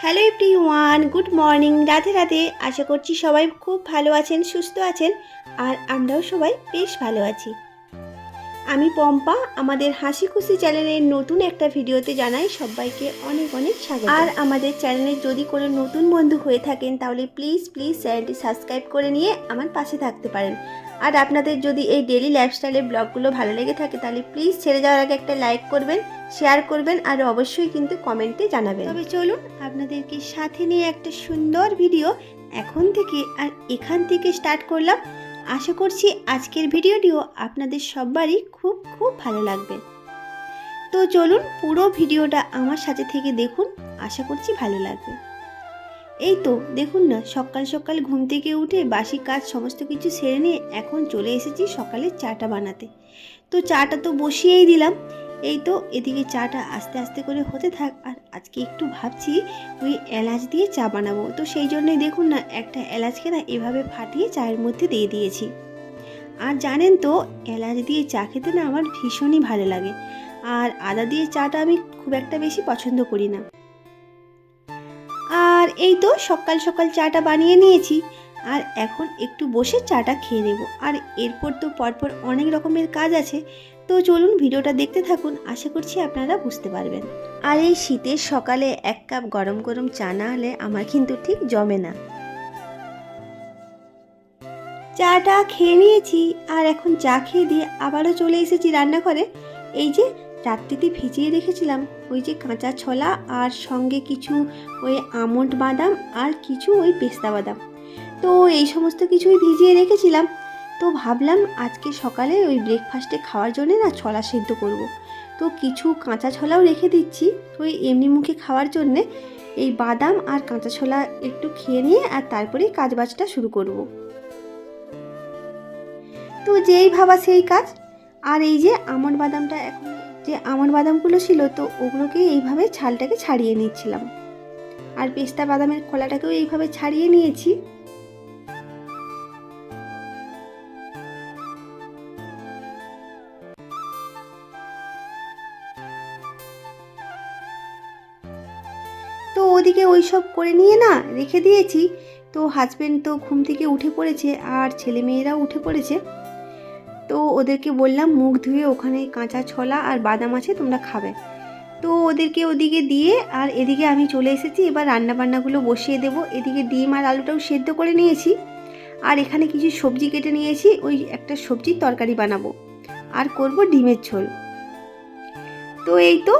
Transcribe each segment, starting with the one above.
Hello everyone, good morning, Radhe Radhe. আশা করছি সবাই খুব ভালো আছেন, সুস্থ আছেন। আর আমরাও সবাই বেশ ভালো আছি। আমি পম্পা, আমাদের হাসি খুশি চ্যানেলের নতুন একটা ভিডিওতে জানাই সবাইকে অনেক অনেক স্বাগত। আর আমাদের চ্যানেলে যদি কোনো নতুন বন্ধু হয়ে থাকেন তাহলে প্লিজ প্লিজ চ্যানেলটি সাবস্ক্রাইব করে নিয়ে আমার পাশে থাকতে পারেন। আর আপনাদের যদি এই ডেলি লাইফস্টাইলের ব্লগগুলো ভালো লেগে থাকে তাহলে প্লিজ ছেড়ে যাওয়ার আগে একটা লাইক করবেন, শেয়ার করবেন আর অবশ্যই কিন্তু কমেন্টে জানাবেন। তবে চলুন আপনাদেরকে সাথে নিয়ে একটা সুন্দর ভিডিও এখন থেকে আর এখান থেকে স্টার্ট করলাম। আশা করছি আজকের ভিডিওটিও আপনাদের সবারই খুব খুব ভালো লাগবে। তো চলুন পুরো ভিডিওটা আমার সাথে থেকে দেখুন, আশা করছি ভালো লাগবে। এই তো দেখুন না, সকাল সকাল ঘুম থেকে উঠে বাসি কাজ সমস্ত কিছু সেরে নিয়ে এখন চলে এসেছি সকালে চাটা বানাতে। তো চাটা তো বসিয়েই দিলাম। এই তো এদিকে চাটা আস্তে আস্তে করে হতে থাক। আর আজকে একটু ভাবছি ওই এলাচ দিয়ে চা বানাবো। তো সেই জন্যই দেখুন না, একটা এলাচকে না এভাবে ফাটিয়ে চায়ের মধ্যে দিয়ে দিয়েছি। আর জানেন তো, এলাচ দিয়ে চা খেতে না আমার ভীষণই ভালো লাগে। আর আদা দিয়ে চাটা আমি খুব একটা বেশি পছন্দ করি না। আর এই তো সকাল সকাল চাটা বানিয়ে নিয়েছি। আর এখন একটু বসে চাটা খেয়ে নেব। আর এরপর তো পরপর অনেক রকমের কাজ আছে। তো চলুন ভিডিওটা দেখতে থাকুন, আশা করছি আপনারা বুঝতে পারবেন। আর এই শীতের সকালে এক কাপ গরম গরম চা না হলে আমার কিন্তু ঠিক জমে না। চাটা খেয়ে নিয়েছি আর এখন চা খেয়ে দিয়ে আবারও চলে এসেছি রান্নাঘরে। এই যে রাত্রিতে ভিজিয়ে রেখেছিলাম ওই যে কাঁচা ছোলা, আর সঙ্গে কিছু ওই আমন্ড বাদাম আর কিছু ওই পেস্তা বাদাম। তো এই সমস্ত কিছুই ভিজিয়ে রেখেছিলাম। তো ভাবলাম আজকে সকালে ওই ব্রেকফাস্টে খাওয়ার জন্য না ছোলা সেদ্ধ করব। তো কিছু কাঁচা ছোলাও রেখে দিচ্ছি ওই এমনি মুখে খাওয়ার জন্যে। এই বাদাম আর কাঁচা ছোলা একটু খেয়ে নিয়ে আর তারপরেই কাজবাজটা শুরু করব। তো যেই ভাবা সেই কাজ। আর এই যে আমন্ড বাদামটা, এখন যে আমন্ড বাদামগুলো ছিল তো ওগুলোকে এইভাবে ছালটাকে ছাড়িয়ে নিচ্ছিলাম। আর পেস্তা বাদামের খোলাটাকেও এইভাবে ছাড়িয়ে নিয়েছি। তো ওদিকে ওই সব করে নিয়ে না রেখে দিয়েছি। তো হাজব্যান্ড তো ঘুম থেকে উঠে পড়েছে আর ছেলে মেয়েরাও উঠে পড়েছে। তো ওদেরকে বললাম মুখ ধুয়ে ওখানে কাঁচা ছোলা আর বাদাম আছে, তোমরা খাবে। তো ওদেরকে ওদিকে দিয়ে আর এদিকে আমি চলে এসেছি, এবার রান্নাবান্নাগুলো বসিয়ে দেবো। এদিকে ডিম আর আলুটাও সেদ্ধ করে নিয়েছি। আর এখানে কিছু সবজি কেটে নিয়েছি, ওই একটা সবজির তরকারি বানাবো আর করব ডিমের ঝোল। তো এই তো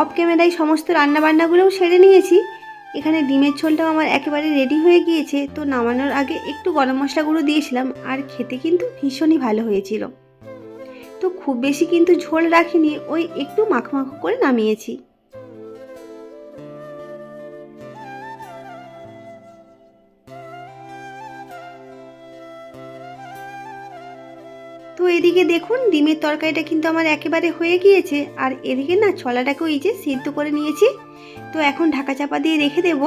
অফ ক্যামেরায় সমস্ত রান্নাবান্নাগুলোও সেরে নিয়েছি। এখানে ডিমের ঝোলটাও আমার একেবারে রেডি হয়ে গিয়েছে। তো নামানোর আগে একটু গরম মশলা গুঁড়ো দিয়েছিলাম আর খেতে কিন্তু ভীষণই ভালো হয়েছিল। তো খুব বেশি কিন্তু ঝোল রাখিনি, ওই একটু মাখো মাখো করে নামিয়েছি। তো এদিকে দেখুন ডিমের তরকারিটা কিন্তু আমার একেবারে হয়ে গিয়েছে। আর এদিকে না ছোলাটাকেও এই যে সিদ্ধ করে নিয়েছি। তো এখন ঢাকা চাপা দিয়ে রেখে দেব।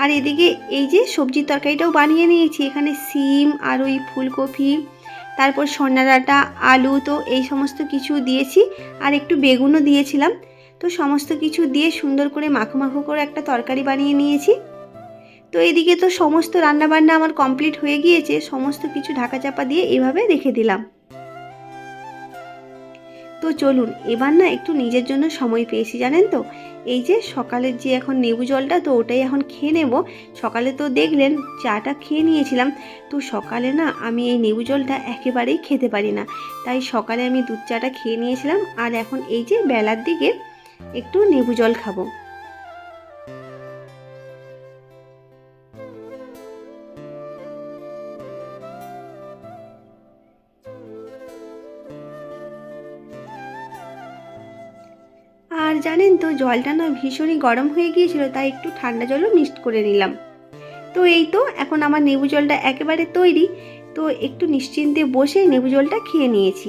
আর এদিকে এই যে সবজির তরকারিটাও বানিয়ে নিয়েছি, এখানে সিম আর ওই ফুলকপি, তারপর সন্না ডাঁটা, আলু, তো এই সমস্ত কিছু দিয়েছি। আর একটু বেগুনও দিয়েছিলাম। তো সমস্ত কিছু দিয়ে সুন্দর করে মাখো মাখো করে একটা তরকারি বানিয়ে নিয়েছি। তো এদিকে তো সমস্ত রান্নাবান্না আমার কমপ্লিট হয়ে গিয়েছে, সমস্ত কিছু ঢাকা চাপা দিয়ে এভাবে রেখে দিলাম। তো চলুন এবার না একটু নিজের জন্য সময় পেয়েছি, জানেন তো। এই যে সকালের যে এখন লেবু জলটা, তো ওটাই এখন খেয়ে নেব। সকালে তো দেখলেন চাটা খেয়ে নিয়েছিলাম। তো সকালে না আমি এই লেবু জলটা একেবারেই খেতে পারি না, তাই সকালে আমি দুধ চাটা খেয়ে নিয়েছিলাম। আর এখন এই যে বেলার দিকে একটু লেবু জল খাবো। আর জানেন তো জলটা না ভীষণই গরম হয়ে গিয়েছিল, তাই একটু ঠান্ডা জলও মিক্সড করে নিলাম। তো এই তো এখন আমার লেবু জলটা একেবারে তৈরি। তো একটু নিশ্চিন্তে বসে লেবু জলটা খেয়ে নিয়েছি।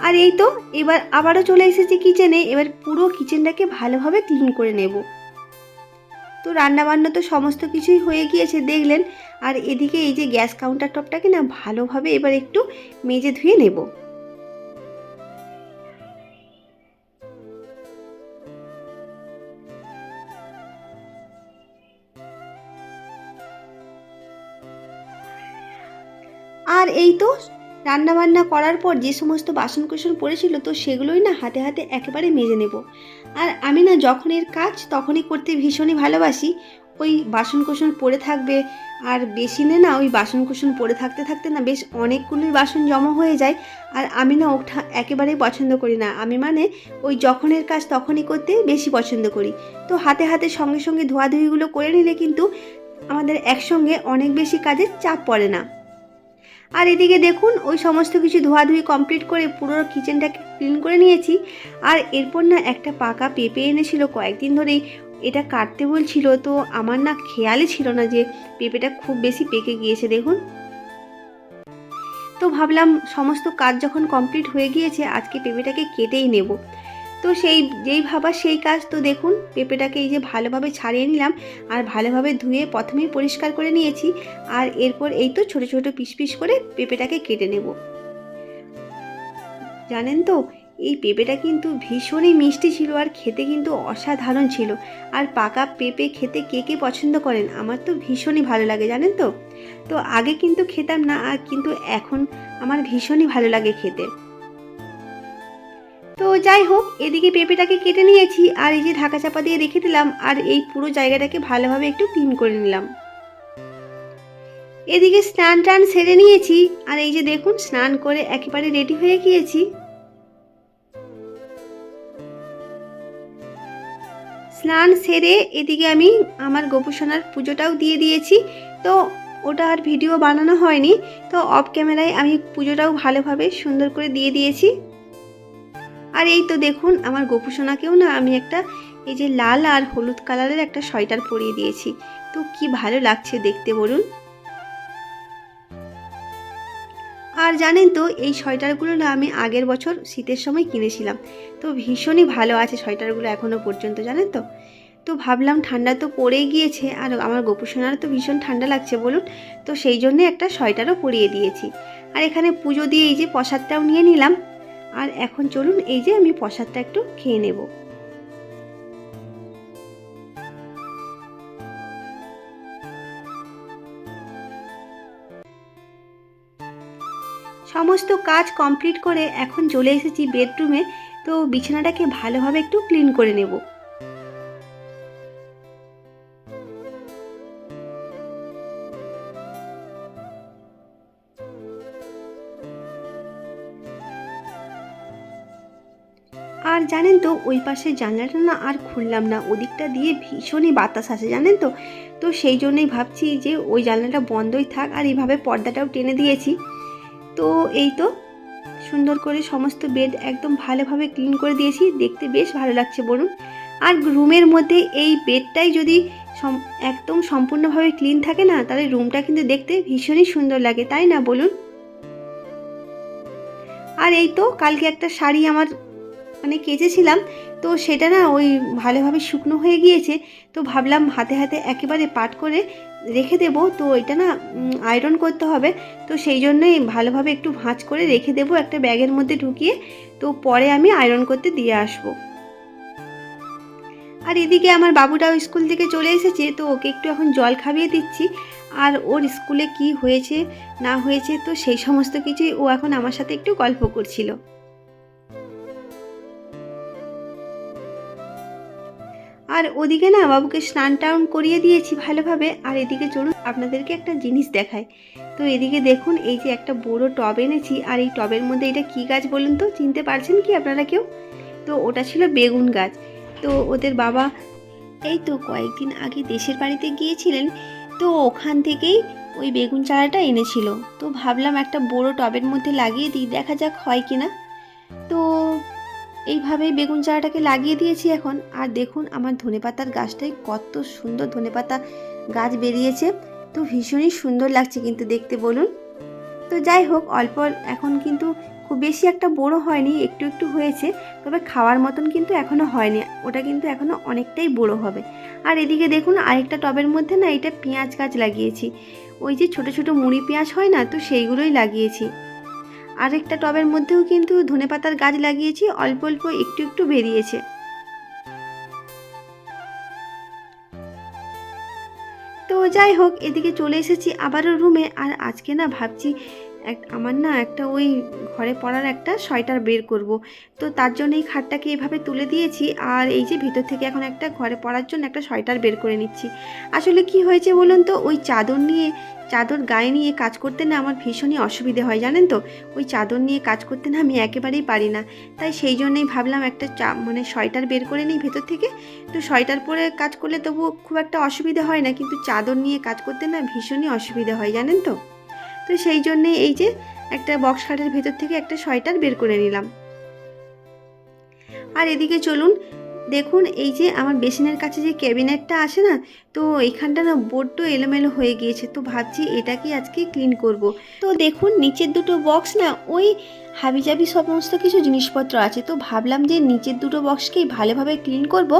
আর এই তো এবার আবারও চলে এসেছি কিচেনে। এবার পুরো কিচেনটাকে ভালোভাবে ক্লিন করে নেব। তো রান্নাবান্না তো সমস্ত কিছুই হয়ে গিয়েছে দেখলেন। আর এদিকে এই যে গ্যাস কাউন্টার টপটাকে না ভালোভাবে এবার একটু মেজে ধুয়ে নেব। আর এই তো রান্নাবান্না করার পর যে সমস্ত বাসনকোসন পড়েছিল তো সেগুলোই না হাতে হাতে একেবারে মেজে নেব। আর আমি না যখন এর কাজ তখনই করতে ভীষণই ভালোবাসি। ওই বাসনকোসন পড়ে থাকবে আর বেসিনে না ওই বাসনকোসন পড়ে থাকতে থাকতে না বেশ অনেকগুলোই বাসন জমা হয়ে যায়। আর আমি না ওটা একেবারেই পছন্দ করি না। আমি মানে ওই যখনের কাজ তখনই করতে বেশি পছন্দ করি। তো হাতে হাতে সঙ্গে সঙ্গে ধোয়াধুয়িগুলো করে নিলে কিন্তু আমাদের একসঙ্গে অনেক বেশি কাজের চাপ পড়ে না। আর এদিকে দেখুন ওই সমস্ত কিছু ধোয়াধুয়ি কমপ্লিট করে পুরো কিচেনটাকে ক্লিন করে নিয়েছি। আর এরপর না একটা পাকা পেঁপে এনেছিল কয়েকদিন ধরেই, এটা কাটতে বলছিল, তো আমার না খেয়ালই ছিল না যে পেঁপেটা খুব বেশি পেকে গিয়েছে দেখুন। তো ভাবলাম সমস্ত কাজ যখন কমপ্লিট হয়ে গিয়েছে আজকে পেঁপেটাকে কেটেই নেব। তো যেই ভাবা সেই কাজ। তো দেখুন পেঁপেটাকে এই যে ভালোভাবে ছাড়িয়ে নিলাম আর ভালোভাবে ধুয়ে প্রথমেই পরিষ্কার করে নিয়েছি। আর এরপর এই তো ছোট ছোট পিস পিস করে পেঁপেটাকে কেটে নেব। জানেন তো এই পেঁপেটা কিন্তু ভীষণই মিষ্টি ছিল আর খেতে কিন্তু অসাধারণ ছিল। আর পাকা পেঁপে খেতে কে কে পছন্দ করেন, আমার তো ভীষণই ভালো লাগে জানেন তো। তো আগে কিন্তু খেতাম না, আর কিন্তু এখন আমার ভীষণই ভালো লাগে খেতে। তো যাই হোক এদিকে পেঁপেটাকে কেটে নিয়েছি আর এই যে ঢাকা চাপা দিয়ে রেখে দিলাম। আর এই পুরো জায়গাটাকে ভালোভাবে একটু ক্লিন করে নিলাম। এদিকে স্নান টান সেরে নিয়েছি আর এই যে দেখুন স্নান করে একেবারে রেডি হয়ে গিয়েছি। স্নান সেরে এদিকে আমি আমার গোপুসোনার পুজোটাও দিয়ে দিয়েছি। তো ওটা আর ভিডিও বানানো হয়নি, তো অফ ক্যামেরায় আমি পুজোটাও ভালোভাবে সুন্দর করে দিয়ে দিয়েছি। আর এই তো দেখুন আমার গোপুসোনাকেও না আমি একটা এই যে লাল আর হলুদ কালারের একটা সোয়েটার পরিয়ে দিয়েছি। তো কি ভালো লাগছে দেখতে বলুন। আর জানেন তো এই সোয়েটারগুলো না আমি আগের বছর শীতের সময় কিনেছিলাম। তো ভীষণই ভালো আছে সোয়েটারগুলো এখনও পর্যন্ত জানেন তো। তো ভাবলাম ঠান্ডা তো পড়েই গিয়েছে আর আমার গোপুসোনারও তো ভীষণ ঠান্ডা লাগছে বলুন, তো সেই জন্যে একটা সোয়েটারও পরিয়ে দিয়েছি। আর এখানে পুজো দিয়ে এই যে প্রসাদটাও নিয়ে নিলাম। আর এখন চলুন এই যে আমি প্রসাদটা একটু খেয়ে নেব। সমস্ত কাজ কমপ্লিট করে এখন চলে এসেছি বেডরুমে। তো বিছানাটাকে ভালোভাবে একটু ক্লিন করে নেব। আর জানেন তো ওই পাশের জানলাটা না আর খুললাম না, ওদিকটা দিয়ে ভীষণই বাতাস আসে জানেন তো। তো সেই জন্যই ভাবছি যে ওই জানলাটা বন্ধই থাক, আর এইভাবে পর্দাটাও টেনে দিয়েছি। তো এই তো সুন্দর করে সমস্ত বেড একদম ভালোভাবে ক্লিন করে দিয়েছি, দেখতে বেশ ভালো লাগছে বলুন। আর রুমের মধ্যে এই বেডটাই যদি একদম সম্পূর্ণভাবে ক্লিন থাকে না তাহলে রুমটা কিন্তু দেখতে ভীষণই সুন্দর লাগে, তাই না বলুন। আর এই তো কালকে একটা শাড়ি আমার মানে কেচেছিলাম, তো সেটা না ওই ভালোভাবে শুকনো হয়ে গিয়েছে। তো ভাবলাম হাতে হাতে একেবারে পাট করে রেখে দেব, তো এটা না আয়রন করতে হবে। তো সেই জন্যই ভালোভাবে একটু ভাঁজ করে রেখে দেব একটা ব্যাগের মধ্যে ঢুকিয়ে, তো পরে আমি আয়রন করতে দিয়ে আসবো। আর এদিকে আমার বাবুটাও স্কুল থেকে চলে এসেছে, তো ওকে একটু এখন জল খাইয়ে দিচ্ছি। আর ওর স্কুলে কি হয়েছে না হয়েছে তো সেই সমস্ত কিছুই ও এখন আমার সাথে একটু গল্প করছিল। আর ওদিকে না বাবুকে স্নান টান করিয়ে দিয়েছি ভালোভাবে। আর এদিকে চলুন আপনাদেরকে একটা জিনিস দেখায়। তো এদিকে দেখুন এই যে একটা বড় টব এনেছি, আর এই টবের মধ্যে এটা কি গাছ বলুন তো, চিনতে পারছেন কি আপনারা কেউ? তো ওটা ছিল বেগুন গাছ। তো ওদের বাবা এই তো কয়েকদিন আগে দেশের বাড়িতে গিয়েছিলেন, তো ওখান থেকেই ওই বেগুন চারাটা এনেছিল। তো ভাবলাম একটা বড় টবের মধ্যে লাগিয়ে দিই, দেখা যাক হয় কিনা। তো এইভাবেই বেগুন চারাটাকে লাগিয়ে দিয়েছি এখন। আর দেখুন আমার ধনেপাতার গাছটায় কত সুন্দর ধনেপাতা গাছ বেরিয়েছে। তো ভীষণই সুন্দর লাগছে কিন্তু দেখতে বলুন। তো যাই হোক অল্প এখন কিন্তু খুব বেশি একটা বড় হয়নি, একটু একটু হয়েছে, তবে খাওয়ার মতন কিন্তু এখনও হয়নি, ওটা কিন্তু এখনও অনেকটাই বড় হবে। আর এদিকে দেখুন আরেকটা টবের মধ্যে না এটা পেঁয়াজ গাছ লাগিয়েছি, ওই যে ছোট ছোট মুড়ি পেঁয়াজ হয় না, তো সেইগুলোই লাগিয়েছি। আরেকটা টবের মধ্যেও কিন্তু ধনেপাতার গাছ লাগিয়েছি, অল্প অল্প একটু একটু বেরিয়েছে। তো যাই হোক এদিকে চলে এসেছি আবারও রুমে। আর আজকে না ভাবছি আমার না একটা ওই ঘরে পরার একটা সোয়েটার বের করব। তো তার জন্য এই খাটটাকে এভাবে তুলে দিয়েছি, আর এই যে ভিতর থেকে এখন একটা ঘরে পরার জন্য একটা সোয়েটার বের করে নিচ্ছি। আসলে কি হয়েছে বলুন তো, ওই চাদর গায়ে নিয়ে কাজ করতে না আমার ভীষণই অসুবিধে হয়, জানেন তো। ওই চাদর নিয়ে কাজ করতে না আমি একেবারেই পারি না। তাই সেই জন্যই ভাবলাম একটা সোয়েটার বের করে নিই ভেতর থেকে। তো সোয়েটার পরে কাজ করলে তবু খুব একটা অসুবিধা হয় না, কিন্তু চাদর নিয়ে কাজ করতে না ভীষণই অসুবিধা হয়, জানেন তো। তো সেই জন্যে এই যে একটা বক্স খাটের ভেতর থেকে একটা সোয়েটার বের করে নিলাম। আর এদিকে চলুন, দেখুন এই যে আমার বেসিনের কাছে যে ক্যাবিনেটটা আসে না, তো এইখানটা না বড্ড এলোমেলো হয়ে গিয়েছে। তো ভাবছি এটাকে আজকে ক্লিন করব। তো দেখুন নিচের দুটো বক্স না ওই হাবিজাবি সমস্ত কিছু জিনিসপত্র আছে, তো ভাবলাম যে নিচের দুটো বক্সকেই ভালোভাবে ক্লিন করব।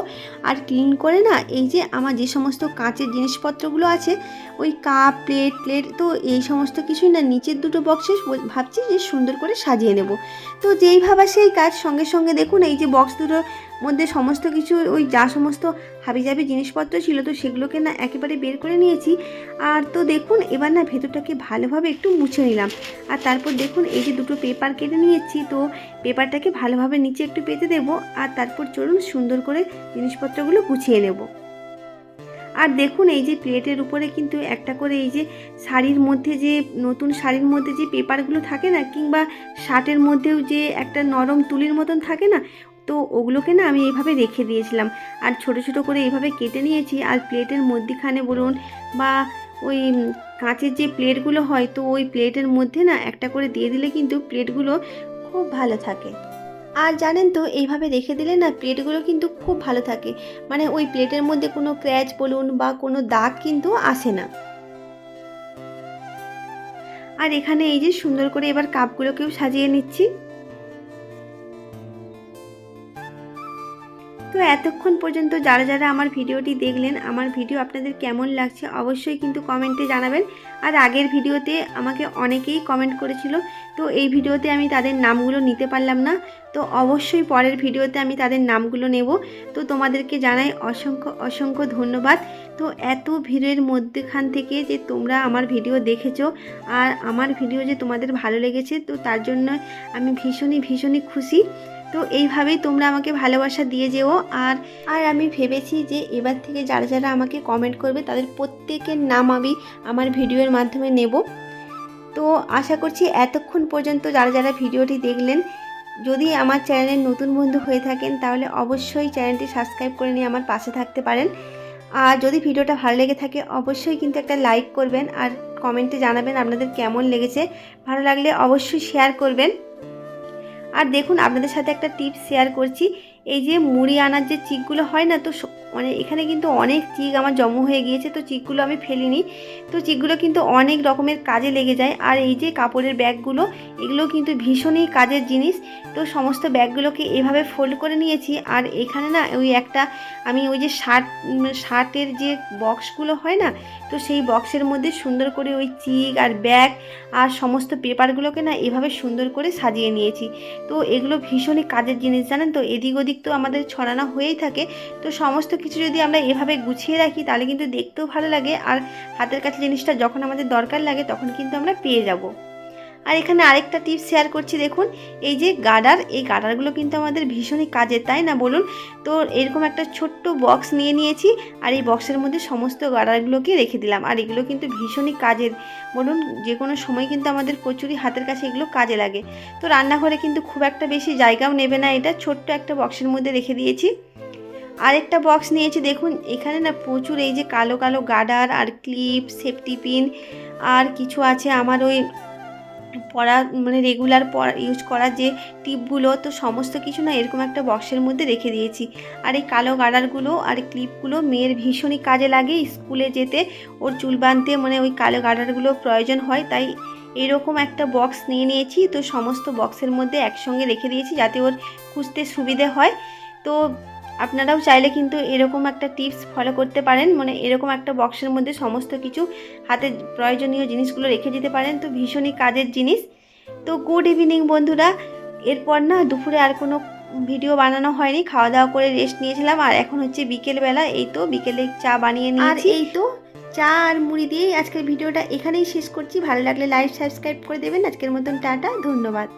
আর ক্লিন করে না এই যে আমার যে সমস্ত কাঁচের জিনিসপত্রগুলো আছে, ওই কাপ প্লেট তো এই সমস্ত কিছুই না নিচের দুটো বক্সে ভাবছি যে সুন্দর করে সাজিয়ে নেব। তো যেই ভাবা সেই কাজ, সঙ্গে সঙ্গে দেখুন এই যে বক্স দুটোর মধ্যে সমস্ত কিছু ওই যা সমস্ত হাবিজাবি জিনিসপত্র ছিল, তো সেগুলোকে না একেবারে বের করে নিয়েছি। আর তো দেখুন এবার না ভেতরটাকে ভালোভাবে একটু মুছে নিলাম। আর তারপর দেখুন এই যে দুটো পেপার কেটে নিয়েছি, তো পেপারটাকে ভালোভাবে নিচে একটু পেতে দেবো। আর তারপর চলুন সুন্দর করে জিনিসপত্রগুলো গুছিয়ে নেব। আর দেখুন এই যে প্লেটের উপরে কিন্তু একটা করে এই যে শাড়ির মধ্যে যে নতুন শাড়ির মধ্যে যে পেপারগুলো থাকে না, কিংবা শার্টের মধ্যেও যে একটা নরম তুলির মতন থাকে না, তো ওগুলোকে না আমি এইভাবে রেখে দিয়েছিলাম। আর ছোট ছোট করে এইভাবে কেটে নিয়েছি। আর প্লেটের মধ্যিখানে বলুন বা ওই কাঁচের যে প্লেটগুলো হয়, তো ওই প্লেটের মধ্যে না একটা করে দিয়ে দিলে কিন্তু প্লেটগুলো খুব ভালো থাকে। আর জানেন তো এইভাবে রেখে দিলে না প্লেটগুলো কিন্তু খুব ভালো থাকে, মানে ওই প্লেটের মধ্যে কোনো ক্র্যাচ বলুন বা কোনো দাগ কিন্তু আসে না। আর এখানে এই যে সুন্দর করে এবার কাপগুলোকেও সাজিয়ে নিচ্ছি। তো এতক্ষণ পর্যন্ত যারা যারা আমার ভিডিওটি দেখলেন, আমার ভিডিও আপনাদের কেমন লাগছে অবশ্যই কিন্তু কমেন্টে জানাবেন। আর আগের ভিডিওতে আমাকে অনেকেই কমেন্ট করেছিল, তো এই ভিডিওতে আমি তাদের নামগুলো নিতে পারলাম না, তো অবশ্যই পরের ভিডিওতে আমি তাদের নামগুলো নেব। তো তোমাদেরকে জানাই অসংখ্য অসংখ্য ধন্যবাদ। তো এত ভিড়ের মধ্যেখান থেকে যে তোমরা আমার ভিডিও দেখেছো, আর আমার ভিডিও যে তোমাদের ভালো লেগেছে, তো তার জন্য আমি ভীষণই ভীষণই খুশি। তো এইভাবেই তোমরা আমাকে ভালোবাসা দিয়ে যেও। আর আর আমি ভেবেছি যে এবার থেকে যারা যারা আমাকে কমেন্ট করবে তাদের প্রত্যেকের নাম আমি আমার ভিডিওর মাধ্যমে নেব। তো আশা করছি এতক্ষণ পর্যন্ত যারা যারা ভিডিওটি দেখলেন, যদি আমার চ্যানেলের নতুন বন্ধু হয়ে থাকেন তাহলে অবশ্যই চ্যানেলটি সাবস্ক্রাইব করে নিয়ে আমার পাশে থাকতে পারেন। আর যদি ভিডিওটা ভালো লেগে থাকে অবশ্যই কিন্তু একটা লাইক করবেন, আর কমেন্টে জানাবেন আপনাদের কেমন লেগেছে। ভালো লাগলে অবশ্যই শেয়ার করবেন। আর দেখুন আপনাদের সাথে একটা টিপস শেয়ার করছি। এই যে মুড়ি আনার যে চিকগুলো হয় না, তো মানে এখানে কিন্তু অনেক চিক আমার জমা হয়ে গিয়েছে, তো চিকগুলো আমি ফেলিনি। তো চিকগুলো কিন্তু অনেক রকমের কাজে লেগে যায়। আর এই যে কাপড়ের ব্যাগগুলো, এগুলো কিন্তু ভীষণই কাজের জিনিস। তো সমস্ত ব্যাগগুলোকে এভাবে ফোল্ড করে নিয়েছি। আর এখানে না ওই একটা আমি ওই যে শার্টের যে বক্সগুলো হয় না, তো সেই বক্সের মধ্যে সুন্দর করে ওই চিক আর ব্যাগ আর সমস্ত পেপারগুলোকে না এভাবে সুন্দর করে সাজিয়ে নিয়েছি। তো এগুলো ভীষণই কাজের জিনিস, জানেন তো। এদিক ওদিক তো আমাদের ছড়ানো হয়েই থাকে, তো সমস্ত কিছু যদি আমরা এভাবে গুছিয়ে রাখি তাহলে কিন্তু দেখতেও ভালো লাগে, আর হাতের কাছে জিনিসটা যখন আমাদের দরকার লাগে তখন কিন্তু আমরা পেয়ে যাব। আর এখানে আরেকটা টিপস শেয়ার করছি, দেখুন এই যে এই গার্ডারগুলো কিন্তু আমাদের ভীষণই কাজের, তাই না বলুন। তো এরকম একটা ছোট্ট বক্স নিয়ে নিয়েছি, আর এই বক্সের মধ্যে সমস্ত গার্ডারগুলোকে রেখে দিলাম। আর এগুলো কিন্তু ভীষণই কাজের, বলুন যে কোনো সময় কিন্তু আমাদের প্রচুরই হাতের কাছে এগুলো কাজে লাগে। তো রান্নাঘরে কিন্তু খুব একটা বেশি জায়গাও নেবে না, এটা ছোট্ট একটা বক্সের মধ্যে রেখে দিয়েছি। আরেকটা বক্স নিয়েছি, দেখুন এখানে না প্রচুর এই যে কালো কালো গার্ডার আর ক্লিপ, সেফটি পিন, আর কিছু আছে আমার ওই পরা মানে রেগুলার ইউজ করার যে টিপগুলো, তো সমস্ত কিছু না এরকম একটা বক্সের মধ্যে রেখে দিয়েছি। আর এই কালো গার্ডারগুলো আর ক্লিপগুলো মেয়ের ভীষণই কাজে লাগে, স্কুলে যেতে ওর চুল বাঁধতে মানে ওই কালো গার্ডারগুলো প্রয়োজন হয়, তাই এরকম একটা বক্স নিয়ে নিয়েছি। তো সমস্ত বক্সের মধ্যে একসঙ্গে রেখে দিয়েছি যাতে ওর খুঁজতে সুবিধে হয়। তো আপনারাও চাইলে কিন্তু এরকম একটা টিপস ফলো করতে পারেন, মানে এরকম একটা বক্সের মধ্যে সমস্ত কিছু হাতে প্রয়োজনীয় জিনিসগুলো রেখে দিতে পারেন, তো ভীষণই কাজের জিনিস। তো গুড ইভিনিং বন্ধুরা, এরপর না দুপুরে আর কোনো ভিডিও বানানো হয়নি, খাওয়া দাওয়া করে রেস্ট নিয়েছিলাম। আর এখন হচ্ছে বিকেলবেলা, এই তো বিকেলে চা বানিয়ে নিয়েছি। আর এই তো চা আর মুড়ি দিয়েই আজকের ভিডিওটা এখানেই শেষ করছি। ভালো লাগলে লাইক সাবস্ক্রাইব করে দেবেন। আজকের মতন টাটা, ধন্যবাদ।